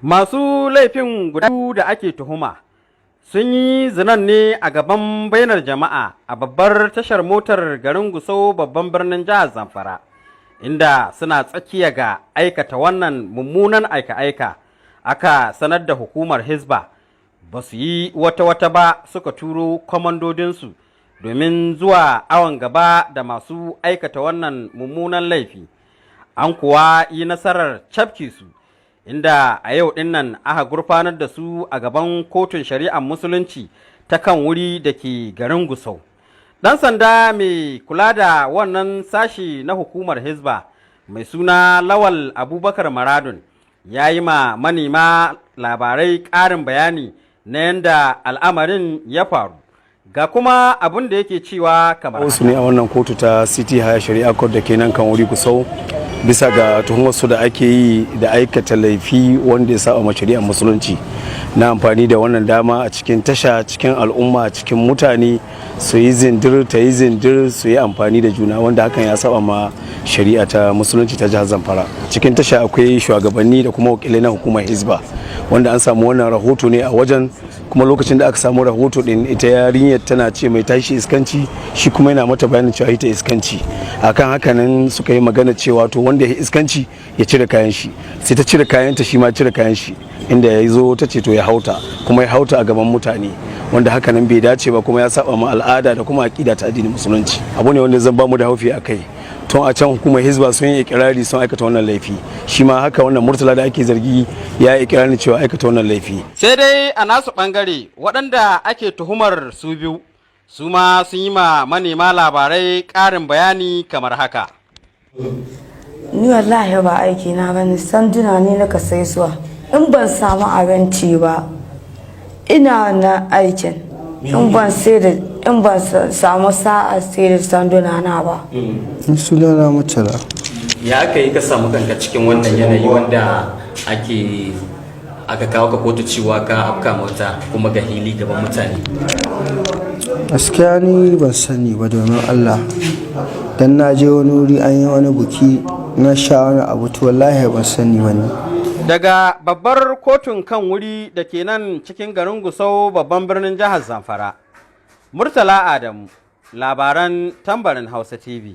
Masu laifin guda da ake tuhuma sun yi zinan ne a gaban bainar jama'a a babbar tashar motar garin Gusau babban birnin jihar Zamfara, inda suna tsakiya ga aikata wannan mummunan aika-aika aka sanar da hukumar Hisba ba su yi wata ba suka turo kwamandodinsu domin zuwa awon gaba da masu aikata wannan mummunan laifi. An kuwa yi nasarar cafke su, inda a yau dinnan aka gurfanar da su a gaban kotun shari'ar musulunci ta kan wuri da ke garin Gusau. Ɗan sanda mai kula da wannan sashi na hukumar Hisba mai suna Lawal Abubakar Maradun ya yi ma manema labarai ƙarin bayani na yadda al'amarin ya faru. Ga kuma abin da yake cewa kamar wasu ne a wannan kotu ta City High Shari'a Court da ke nan kan wuri Gusau bisa ga tuhumarsu da ake yi da aikata laifi wanda ya saba ma shari'ar musulunci na amfani da wannan dama a cikin tasha, cikin al'umma, cikin mutane su yi zindir ta yi zindir su yi amfani da juna, wanda hakan ya saba ma shari'a ta musulunci ta jihar Zamfara. Cikin tasha akwai shugabanni da kuma wakilai na hukumar Hisba wanda an samu wannan rahoto ne a wajen, kuma lokacin da aka samu rahoto din ita yarinyar tana ce mai tashi iskanci, shi kuma yana mata bayanin cewa ita iskanci. Akan haka nan suka yi magana cewa to wanda ya iskanci ya cire kayan shi, sai ta cire kayanta shi ma cire kayan shi, inda ya zo ta ce to ya hauta, kuma ya hauta a gaban mutane, wanda haka nan bai dace ba kuma ya saba ma al'ada da kuma aqida ta addinin musulunci. Abu ne wanda zan ba mu da haufi akai. Tun a can hukumar Hisba sun yi ikirari sun aikata wannan laifi, shi ma haka wannan Murtala da ake zargi ya yi ikirarin cewa aikata wannan laifi. Sai dai a nasu bangare waɗanda ake tuhumar su biyu su ma sun yi ma manema labarai ƙarin bayani kamar haka. Ni wallahi ba aiki na bane, sanduna ne na sai suwa. In ban samu abinci ba ina na aikin, in ban samu sa'a sai da sanduna na ba. Suna na Murtala. Ya aka yi ka samu kanka cikin wannan yanayi wanda aka kawo ka kotu cewa ka afka mota kuma ga hili gaban mutane? Gaskiya ni ban sani ba, domin Allah, dan na je wani wuri an yi wani buki na sha wani abu, to wallahi ban sani ba ne. Daga babbar kotun kan wuri da ke nan cikin garin Gusau babban birnin jihar Zamfara, Murtala Adamu, labaran Tambarin Hausa TV.